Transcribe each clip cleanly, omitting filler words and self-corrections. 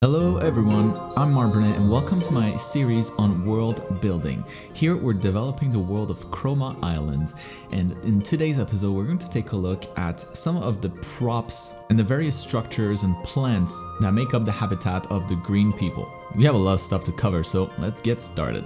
Hello everyone, I'm Marc Brunet and welcome to my series on world building. Here we're developing the world of Chroma Island, and in today's episode we're going to take a look at some of the props and the various structures and plants that make up the habitat of the green people. We have a lot of stuff to cover, so let's get started.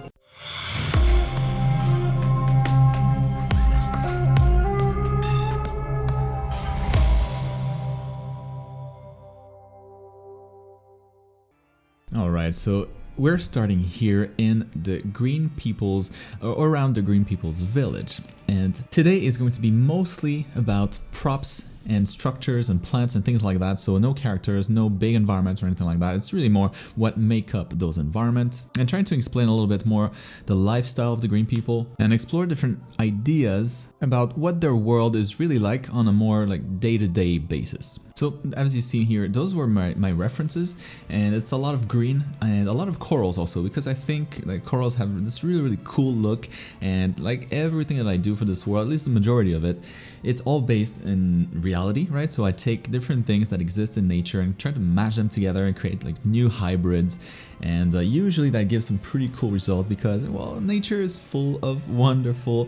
Alright, so we're starting here in the green people's, or around the green people's village. And today is going to be mostly about props and structures and plants and things like that. So no characters, no big environments or anything like that. It's really more what make up those environments and trying to explain a little bit more the lifestyle of the green people and explore different ideas about what their world is really like on a more like day-to-day basis. So as you see here, those were my references, and it's a lot of green and a lot of corals also, because I think like corals have this really cool look, and like everything that I do for this world, at least the majority of it, it's all based in reality, right? So I take different things that exist in nature and try to mash them together and create like new hybrids, and usually that gives some pretty cool results because, well, nature is full of wonderful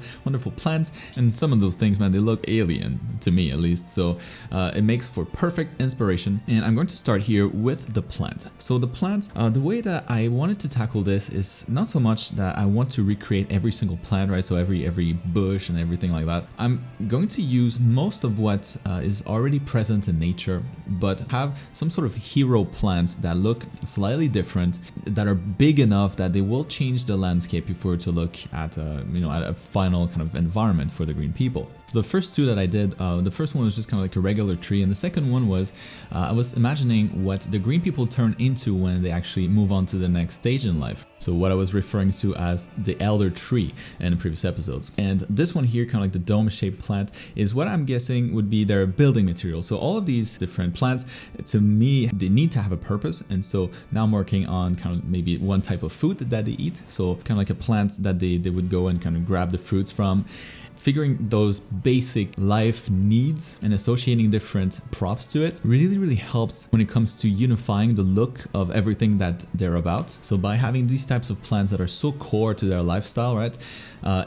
plants, and some of those things, man, they look alien to me at least. So it makes for perfect inspiration, and I'm going to start here with the plant. So the plant, the way that I wanted to tackle this is not so much that I want to recreate every single plant, right? So every bush and everything like that. I'm going to use most of what is already present in nature, but have some sort of hero plants that look slightly different, that are big enough that they will change the landscape if we were to look at at a final kind of environment for the green people. So the first two that I did, the first one was just kind of like a regular tree, and the second one was I was imagining what the green people turn into when they actually move on to the next stage in life. So what I was referring to as the elder tree in the previous episodes. And this one here, kind of like the dome-shaped plant, is what I'm guessing would be their building material. So all of these different plants, to me, they need to have a purpose. And so now I'm working on kind of maybe one type of food that they eat. So kind of like a plant that they would go and kind of grab the fruits from. Figuring those basic life needs and associating different props to it really helps when it comes to unifying the look of everything that they're about. So by having these types of plants that are so core to their lifestyle, right,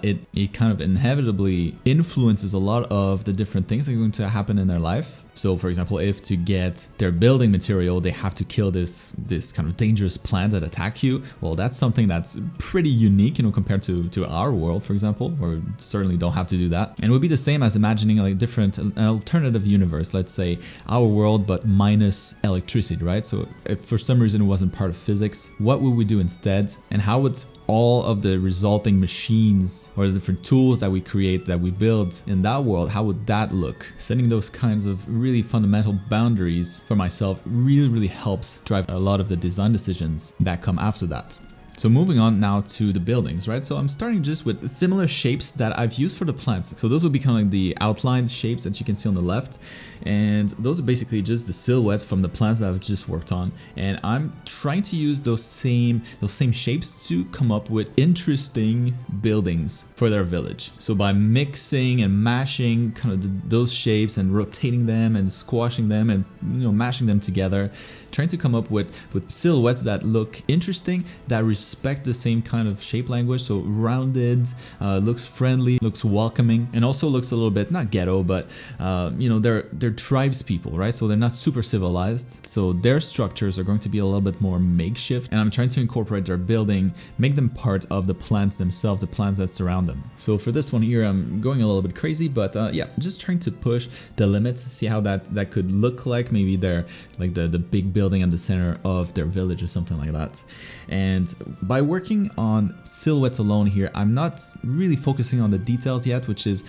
it kind of inevitably influences a lot of the different things that are going to happen in their life. So for example, if to get their building material, they have to kill this kind of dangerous plant that attack you, well, that's something that's pretty unique, compared to our world, for example, where we certainly don't have to do that. And it would be the same as imagining like an alternative universe, let's say our world, but minus electricity, right? So if for some reason it wasn't part of physics, what would we do instead? And how would all of the resulting machines or the different tools that we create, that we build in that world, how would that look? Setting those kinds of really fundamental boundaries for myself really helps drive a lot of the design decisions that come after that. So moving on now to the buildings, right? So I'm starting just with similar shapes that I've used for the plants. So those would be kind of like the outlined shapes that you can see on the left. And those are basically just the silhouettes from the plants that I've just worked on. And I'm trying to use those same shapes to come up with interesting buildings for their village. So by mixing and mashing kind of those shapes and rotating them and squashing them and mashing them together, trying to come up with silhouettes that look interesting, that respect the same kind of shape language. So rounded, looks friendly, looks welcoming, and also looks a little bit not ghetto, but they're tribes people, right? So they're not super civilized. So their structures are going to be a little bit more makeshift, and I'm trying to incorporate their building, make them part of the plants themselves, the plants that surround them. So for this one here, I'm going a little bit crazy, but yeah, just trying to push the limits, see how that could look like. Maybe they're like the big building at the center of their village or something like that. And by working on silhouettes alone here, I'm not really focusing on the details yet, which is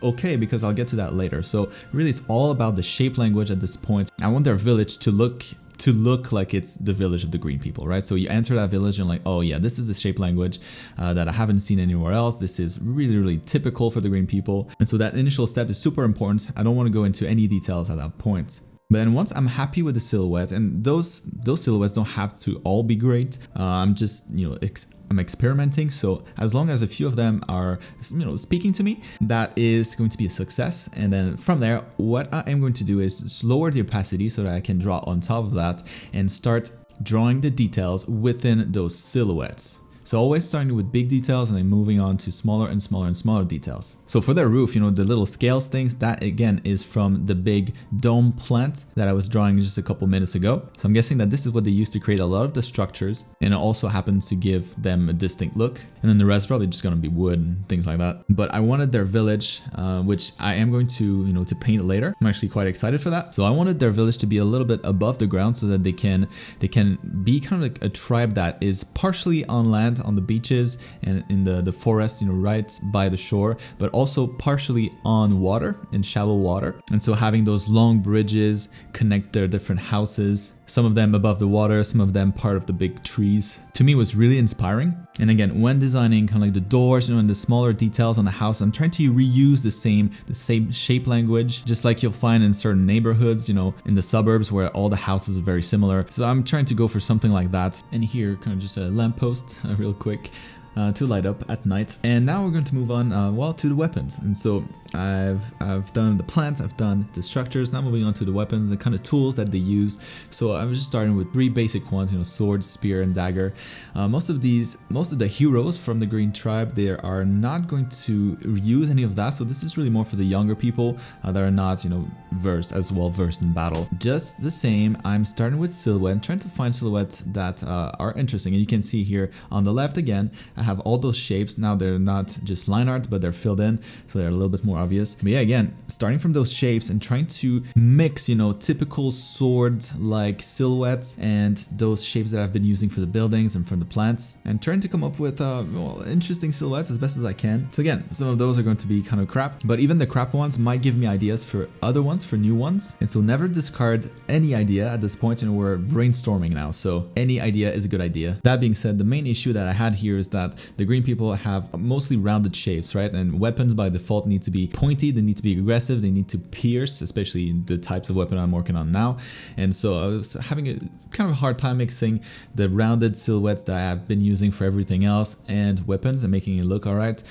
okay, because I'll get to that later. So really it's all about the shape language at this point. I want their village to look like it's the village of the green people, right? So you enter that village and like, oh yeah, this is the shape language that I haven't seen anywhere else. This is really typical for the green people. And so that initial step is super important. I don't want to go into any details at that point. But then once I'm happy with the silhouette, and those silhouettes don't have to all be great, I'm just, I'm experimenting. So as long as a few of them are, speaking to me, that is going to be a success. And then from there, what I am going to do is just lower the opacity so that I can draw on top of that and start drawing the details within those silhouettes. So always starting with big details and then moving on to smaller and smaller and smaller details. So for their roof, you know, the little scales things, that again is from the big dome plant that I was drawing just a couple minutes ago. So I'm guessing that this is what they used to create a lot of the structures, and it also happens to give them a distinct look. And then the rest probably just gonna be wood and things like that. But I wanted their village, which I am going to, you know, to paint later. I'm actually quite excited for that. So I wanted their village to be a little bit above the ground so that they can be kind of like a tribe that is partially on land, on the beaches and in the forest, you know, right by the shore, but also partially on water, in shallow water. And so having those long bridges connect their different houses, some of them above the water, some of them part of the big trees, to me was really inspiring. And again, when designing kind of like the doors, you know, and the smaller details on the house, I'm trying to reuse the same shape language, just like you'll find in certain neighborhoods, you know, in the suburbs where all the houses are very similar. So I'm trying to go for something like that. And here, kind of just a lamppost, real quick. To light up at night. And now we're going to move on well, to the weapons. And so I've done the plants, I've done the structures. Now moving on to the weapons, the kind of tools that they use. So I was just starting with 3 basic ones, you know, sword, spear, and dagger. Most of the heroes from the Green Tribe, they are not going to use any of that. So this is really more for the younger people that are not, you know, as well versed in battle. Just the same, I'm starting with silhouette, I'm trying to find silhouettes that are interesting. And you can see here on the left again, I have all those shapes. Now they're not just line art, but they're filled in, so they're a little bit more obvious. But yeah, again, starting from those shapes and trying to mix, you know, typical sword-like silhouettes and those shapes that I've been using for the buildings and for the plants, and trying to come up with well, interesting silhouettes as best as I can. So again, some of those are going to be kind of crap, but even the crap ones might give me ideas for other ones, for new ones. And so never discard any idea at this point, and we're brainstorming now, so any idea is a good idea. That being said, the main issue that I had here is that the green people have mostly rounded shapes, right? And weapons by default need to be pointy, they need to be aggressive, they need to pierce, especially the types of weapon I'm working on now. And so I was having a kind of a hard time mixing the rounded silhouettes that I've been using for everything else and weapons and making it look all right.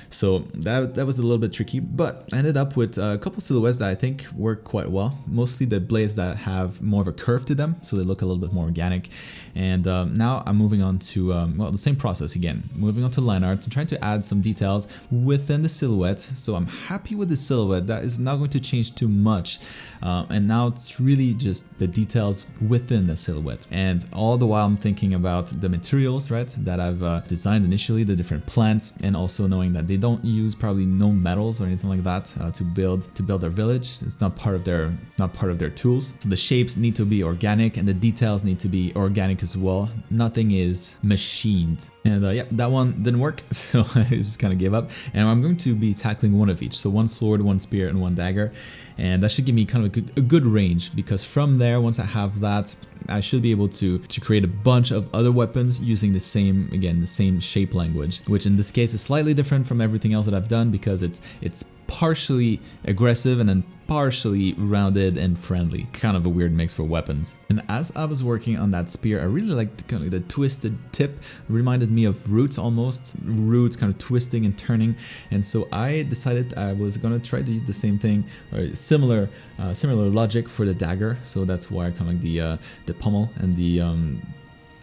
So that was a little bit tricky, but I ended up with a couple silhouettes that I think work quite well. Mostly the blades that have more of a curve to them, so they look a little bit more organic. And now I'm moving on to, well, the same process again. Moving on to line art and trying to add some details within the silhouette. So I'm happy with the silhouette. That is not going to change too much. And now it's really just the details within the silhouette. And all the while I'm thinking about the materials, right, that I've designed initially, the different plants, and also knowing that they don't use probably no metals or anything like that to build their village. It's not part of their tools. So the shapes need to be organic and the details need to be organic as well. Nothing is machined. And yeah, that one didn't work, so I just kind of gave up. And I'm going to be tackling one of each. So one sword, one spear, and one dagger. And that should give me kind of a good range, because from there, once I have that, I should be able to create a bunch of other weapons using the same shape language, which in this case is slightly different from everything else that I've done, because it's partially aggressive and then partially rounded and friendly. Kind of a weird mix for weapons. And as I was working on that spear, I really liked kind of the twisted tip. It reminded me of roots almost. Roots kind of twisting and turning. And so I decided I was gonna try to use the same thing, or similar logic for the dagger. So that's why kind of like the pommel and the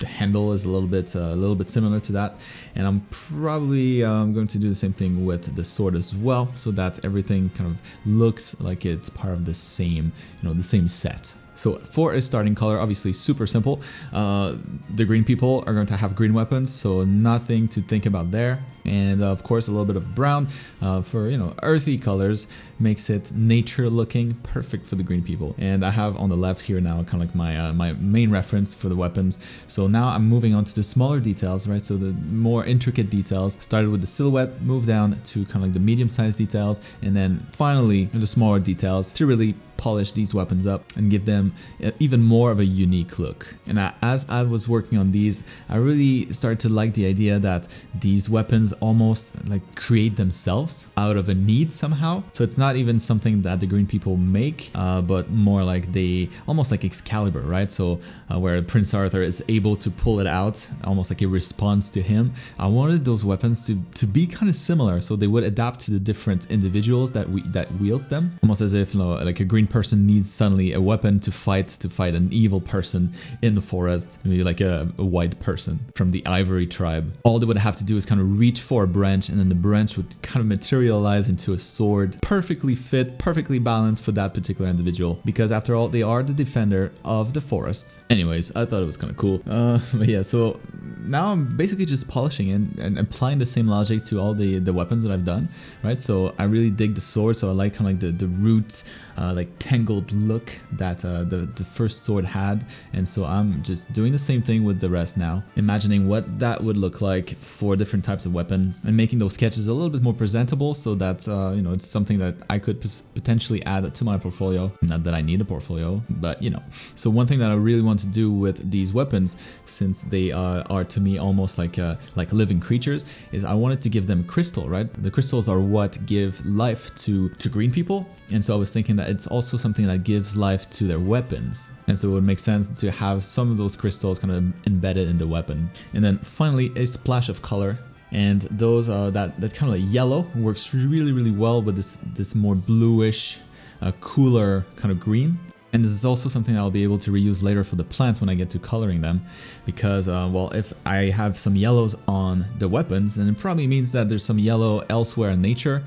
handle is a little bit similar to that, and I'm probably going to do the same thing with the sword as well, so that everything kind of looks like it's part of the same, the same set. So for a starting color, obviously super simple. The green people are going to have green weapons, so nothing to think about there. And of course a little bit of brown for earthy colors makes it nature looking, perfect for the green people. And I have on the left here now kind of like my main reference for the weapons. So now I'm moving on to the smaller details, right? So the more intricate details. Started with the silhouette, moved down to kind of like the medium-sized details, and then finally the smaller details to really polish these weapons up and give them even more of a unique look. And as I was working on these, I really started to like the idea that these weapons almost like create themselves out of a need somehow. So it's not even something that the green people make, but more like they almost like Excalibur, right? So where Prince Arthur is able to pull it out, almost like a response to him. I wanted those weapons to be kind of similar, so they would adapt to the different individuals that wields them, almost as if like a green person needs suddenly a weapon to fight an evil person in the forest, maybe like a white person from the Ivory tribe. All they would have to do is kind of reach for a branch, and then the branch would kind of materialize into a sword, perfectly fit, perfectly balanced for that particular individual, because after all, they are the defender of the forest. Anyways, I thought it was kind of cool. But yeah, so now I'm basically just polishing and applying the same logic to all the weapons that I've done, right? So I really dig the sword, so I like kind of like the root, like tangled look that the first sword had, and so I'm just doing the same thing with the rest now, imagining what that would look like for different types of weapons and making those sketches a little bit more presentable, so that you know, it's something that I could potentially add to my portfolio. Not that I need a portfolio, but you know. So one thing that I really want to do with these weapons, since they are to me almost like living creatures, is I wanted to give them crystal, right? The crystals are what give life to green people, and so I was thinking that it's also something that gives life to their weapons, and so it would make sense to have some of those crystals kind of embedded in the weapon. And then finally, a splash of color. And those that kind of like yellow works really well with this more bluish, cooler kind of green. And this is also something I'll be able to reuse later for the plants when I get to coloring them, because well, if I have some yellows on the weapons, then it probably means that there's some yellow elsewhere in nature,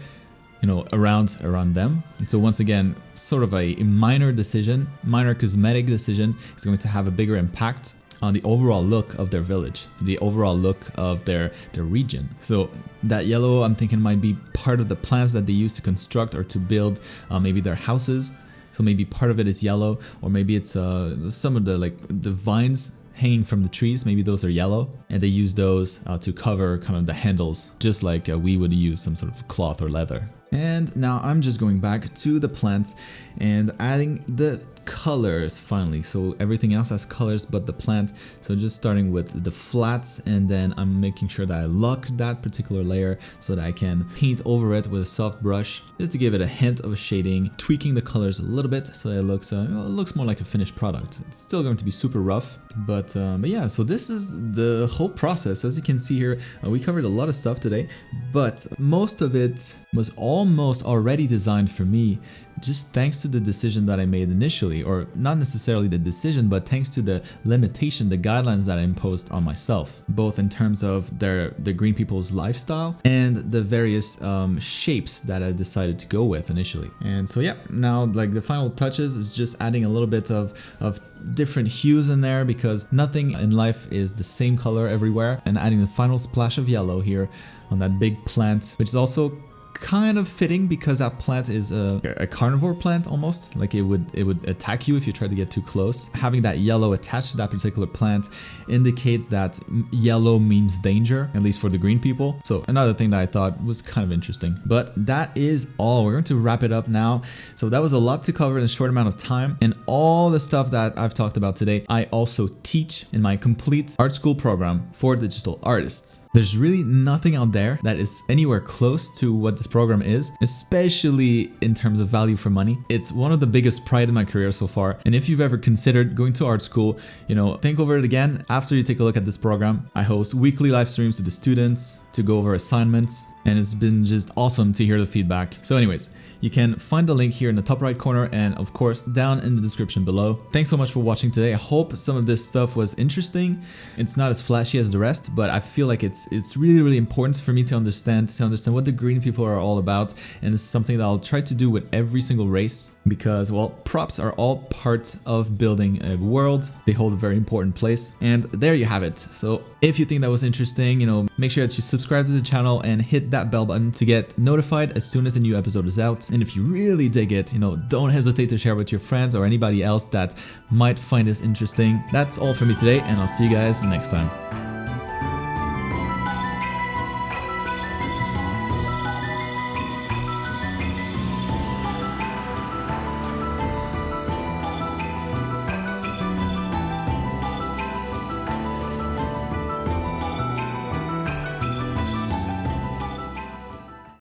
you know, around them. And so once again, sort of a minor decision, minor cosmetic decision is going to have a bigger impact on the overall look of their village, the overall look of their region. So that yellow, I'm thinking, might be part of the plants that they use to construct or to build maybe their houses. So maybe part of it is yellow, or maybe it's some of the vines hanging from the trees, maybe those are yellow, and they use those to cover kind of the handles, just like we would use some sort of cloth or leather. And now I'm just going back to the plants and adding the colors finally. So everything else has colors but the plant. So just starting with the flats, and then I'm making sure that I lock that particular layer so that I can paint over it with a soft brush, just to give it a hint of a shading, tweaking the colors a little bit so that it looks more like a finished product. It's still going to be super rough, but yeah, so this is the whole process. As you can see here, we covered a lot of stuff today, but most of it was almost already designed for me, just thanks to the decision that I made initially, or not necessarily the decision, but thanks to the limitation, the guidelines that I imposed on myself, both in terms of the green people's lifestyle and the various shapes that I decided to go with initially. And so yeah, now like the final touches is just adding a little bit of different hues in there, because nothing in life is the same color everywhere, and adding the final splash of yellow here on that big plant, which is also kind of fitting because that plant is a carnivore plant almost. Like it would attack you if you try to get too close. Having that yellow attached to that particular plant indicates that yellow means danger, at least for the green people. So another thing that I thought was kind of interesting. But that is all. We're going to wrap it up now. So that was a lot to cover in a short amount of time, and all the stuff that I've talked about today I also teach in my complete art school program for digital artists. There's really nothing out there that is anywhere close to what this program is, especially in terms of value for money. It's one of the biggest pride in my career so far. And if you've ever considered going to art school, you know, think over it again after you take a look at this program. I host weekly live streams to the students to go over assignments, and it's been just awesome to hear the feedback. So anyways, you can find the link here in the top right corner, and of course down in the description below. Thanks so much for watching today. I hope some of this stuff was interesting. It's not as flashy as the rest, but I feel like it's really important for me to understand what the green people are all about, and it's something that I'll try to do with every single race, because well, props are all part of building a world. They hold a very important place, and there you have it. So if you think that was interesting, you know, make sure that you subscribe to the channel and hit that bell button to get notified as soon as a new episode is out. And if you really dig it, you know, don't hesitate to share with your friends or anybody else that might find this interesting. That's all for me today, and I'll see you guys next time.